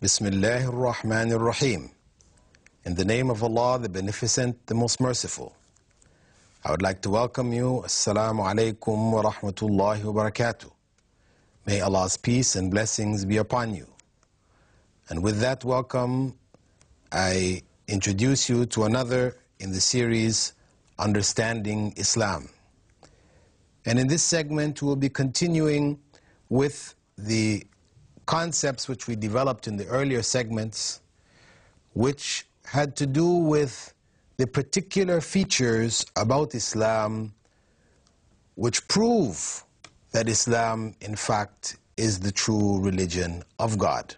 Bismillahir Rahmanir Rahim. In the name of Allah, the Beneficent, the Most Merciful. I would like to welcome you. Assalamu alaikum wa rahmatullahi wa barakatuh. May Allah's peace and blessings be upon you. And with that welcome, I introduce you to another in the series, Understanding Islam. And in this segment, we'll be continuing with the concepts which we developed in the earlier segments, which had to do with the particular features about Islam which prove that Islam, in fact, is the true religion of God.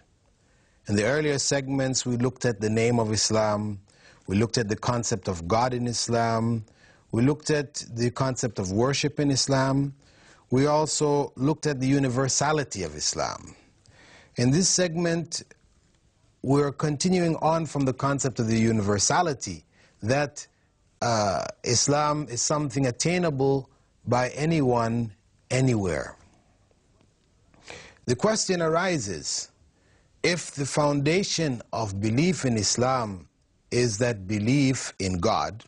In the earlier segments, we looked at the name of Islam, we looked at the concept of God in Islam, we looked at the concept of worship in Islam, we also looked at the universality of Islam. In this segment, we're continuing on from the concept of the universality, that Islam is something attainable by anyone, anywhere. The question arises, if the foundation of belief in Islam is that belief in God,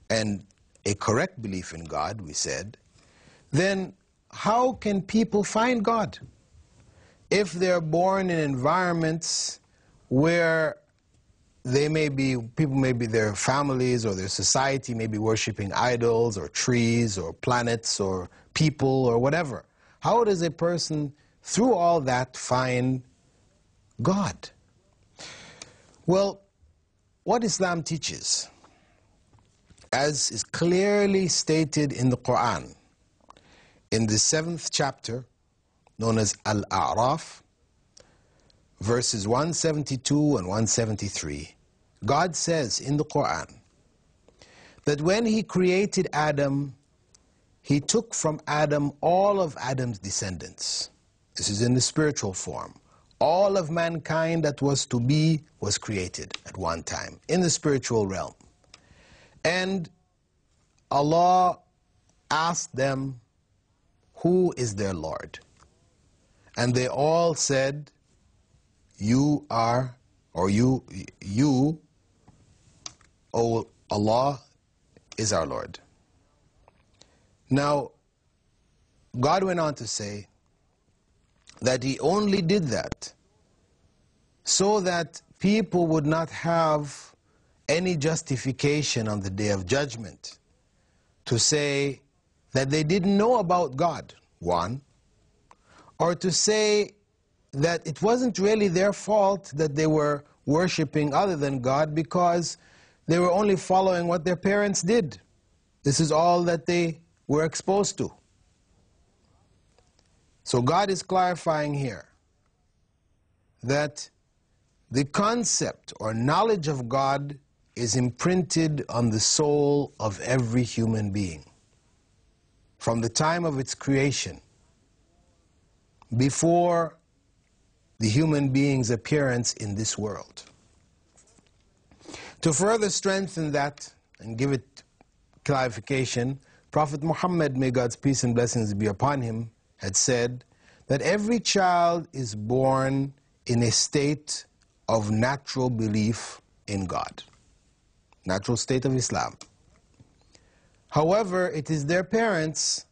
and a correct belief in God, we said, then how can people find God? If they're born in environments where people may be their families or their society may be worshiping idols or trees or planets or people or whatever, how does a person through all that find God? Well, what Islam teaches, as is clearly stated in the Quran, in the 7th chapter, known as Al-A'raf, verses 172 and 173, God says in the Quran that when He created Adam, He took from Adam all of Adam's descendants. This is in the spiritual form. All of mankind that was to be was created at one time in the spiritual realm. And Allah asked them, who is their Lord? And they all said, you are, or you, O Allah, is our Lord. Now, God went on to say that He only did that so that people would not have any justification on the Day of Judgment to say that they didn't know about God, one, or to say that it wasn't really their fault that they were worshiping other than God because they were only following what their parents did. This is all that they were exposed to. So God is clarifying here that the concept or knowledge of God is imprinted on the soul of every human being from the time of its creation, before the human being's appearance in this world. To further strengthen that and give it clarification, Prophet Muhammad, may God's peace and blessings be upon him, had said that every child is born in a state of natural belief in God, natural state of Islam. However, it is their parents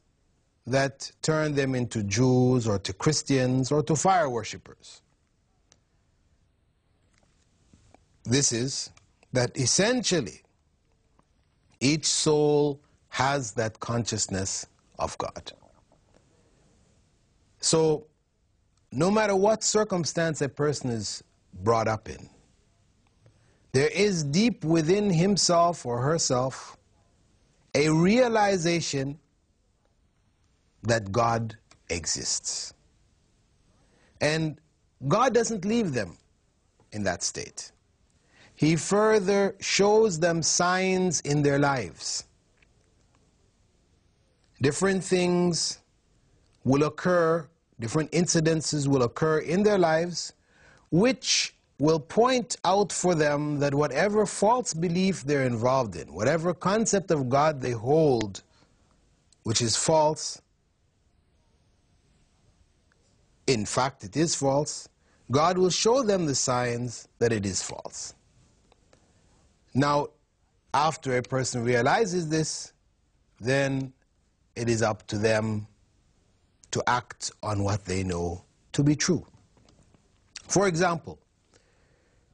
that turn them into Jews or to Christians or to fire worshippers. This is that essentially each soul has that consciousness of God. So no matter what circumstance a person is brought up in, there is deep within himself or herself a realization that God exists. And God doesn't leave them in that state. He further shows them signs in their lives. Different things will occur, different incidences will occur in their lives, which will point out for them that whatever false belief they're involved in, whatever concept of God they hold, which is false, in fact it is false, God will show them the signs that it is false. Now, after a person realizes this, then it is up to them to act on what they know to be true. For example,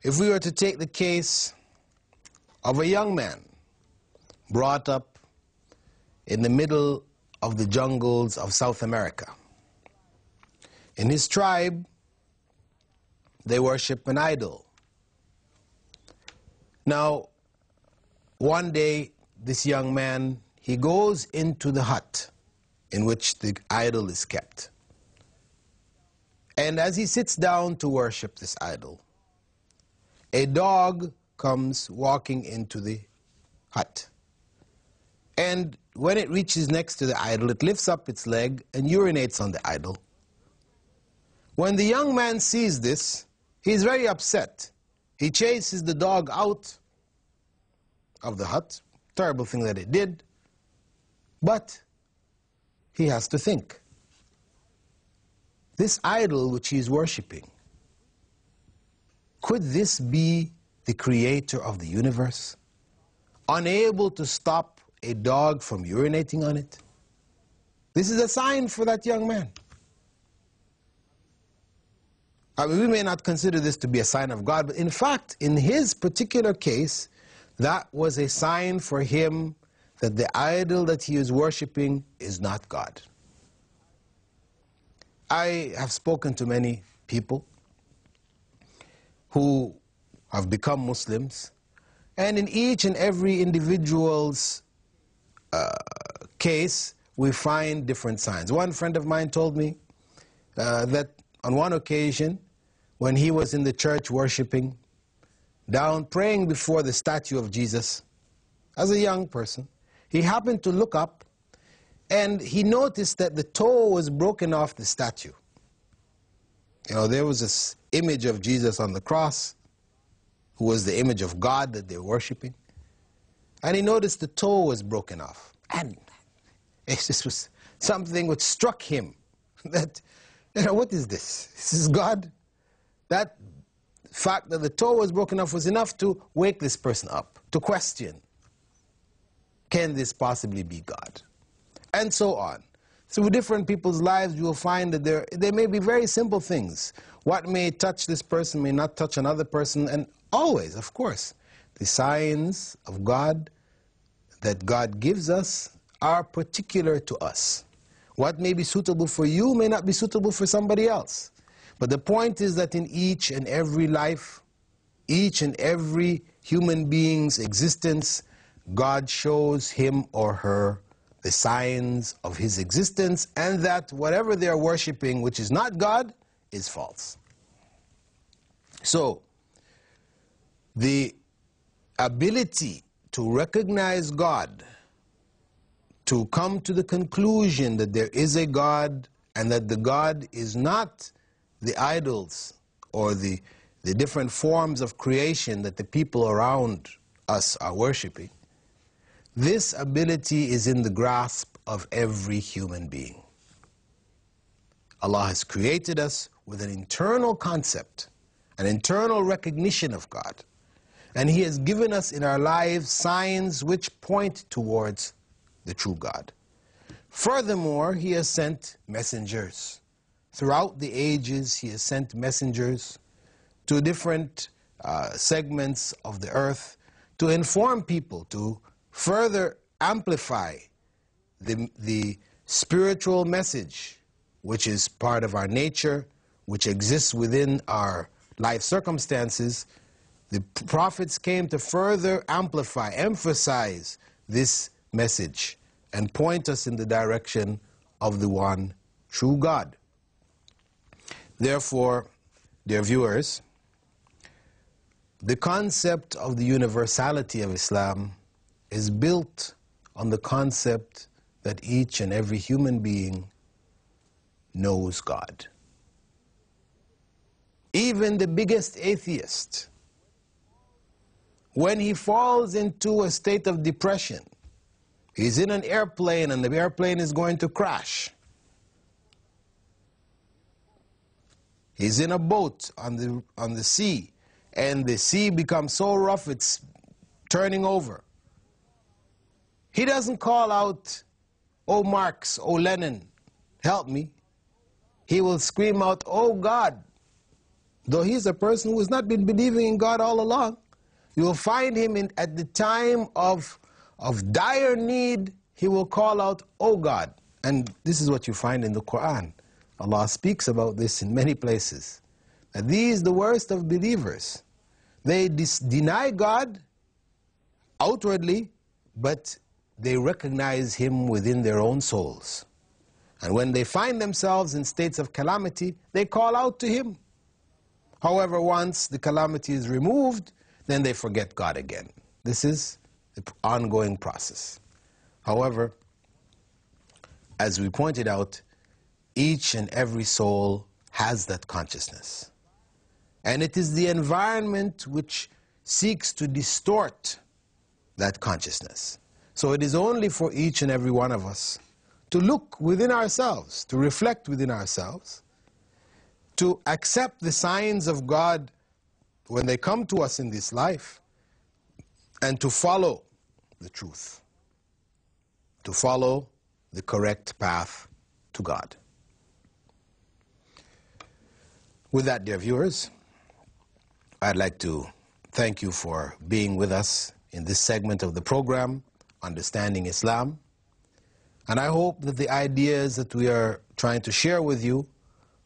if we were to take the case of a young man brought up in the middle of the jungles of South America. In his tribe, they worship an idol. Now, one day, this young man, he goes into the hut in which the idol is kept. And as he sits down to worship this idol, a dog comes walking into the hut. And when it reaches next to the idol, it lifts up its leg and urinates on the idol. When the young man sees this, he's very upset. He chases the dog out of the hut. Terrible thing that it did. But he has to think. This idol which he is worshipping, could this be the creator of the universe, unable to stop a dog from urinating on it? This is a sign for that young man. I mean, we may not consider this to be a sign of God, but in fact, in his particular case, that was a sign for him that the idol that he is worshipping is not God. I have spoken to many people who have become Muslims, and in each and every individual's case, we find different signs. One friend of mine told me that on one occasion, when he was in the church worshiping, down praying before the statue of Jesus, as a young person, he happened to look up and he noticed that the toe was broken off the statue. You know, there was this image of Jesus on the cross, who was the image of God that they were worshiping. And he noticed the toe was broken off. And this was something which struck him, that, you know, what is this? This is God? That fact that the toe was broken off was enough to wake this person up, to question, can this possibly be God? And so on. Through different people's lives, you will find that there may be very simple things. What may touch this person may not touch another person, and always, of course, the signs of God that God gives us are particular to us. What may be suitable for you may not be suitable for somebody else. But the point is that in each and every life, each and every human being's existence, God shows him or her the signs of his existence, and that whatever they are worshipping, which is not God, is false. So, the ability to recognize God, to come to the conclusion that there is a God, and that the God is not the idols or the different forms of creation that the people around us are worshipping, this ability is in the grasp of every human being. Allah has created us with an internal concept, an internal recognition of God. And He has given us in our lives signs which point towards the true God. Furthermore, He has sent messengers. Throughout the ages, He has sent messengers to different segments of the earth to inform people, to further amplify the spiritual message, which is part of our nature, which exists within our life circumstances. The prophets came to further amplify, emphasize this message and point us in the direction of the one true God. Therefore, dear viewers, the concept of the universality of Islam is built on the concept that each and every human being knows God. Even the biggest atheist, when he falls into a state of depression, he's in an airplane and the airplane is going to crash, He's in a boat on the sea, and the sea becomes so rough it's turning over. He doesn't call out, "Oh Marx, oh Lenin, help me." He will scream out, "Oh God." Though he's a person who has not been believing in God all along, you will find him at the time of dire need, he will call out, "Oh God." And this is what you find in the Quran. Allah speaks about this in many places. That these, the worst of believers, they deny God outwardly, but they recognize Him within their own souls. And when they find themselves in states of calamity, they call out to Him. However, once the calamity is removed, then they forget God again. This is the ongoing process. However, as we pointed out, each and every soul has that consciousness. And it is the environment which seeks to distort that consciousness. So it is only for each and every one of us to look within ourselves, to reflect within ourselves, to accept the signs of God when they come to us in this life, and to follow the truth, to follow the correct path to God. With that, dear viewers, I'd like to thank you for being with us in this segment of the program, Understanding Islam. And I hope that the ideas that we are trying to share with you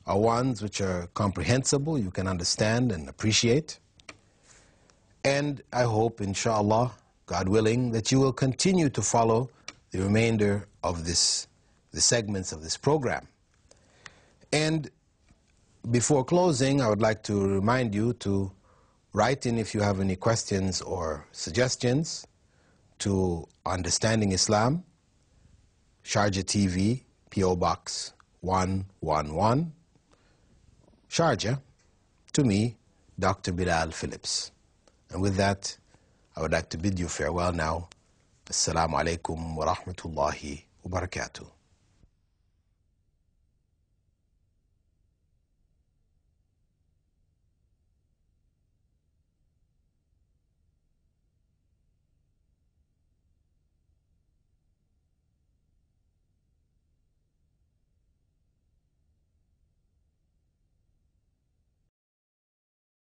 are ones which are comprehensible, you can understand and appreciate. And I hope, inshallah, God willing, that you will continue to follow the remainder of the segments of this program. And before closing, I would like to remind you to write in if you have any questions or suggestions to Understanding Islam, Sharjah TV, P.O. Box 111, Sharjah, to me, Dr. Bilal Phillips. And with that, I would like to bid you farewell now. Assalamu alaikum wa rahmatullahi wa barakatuh.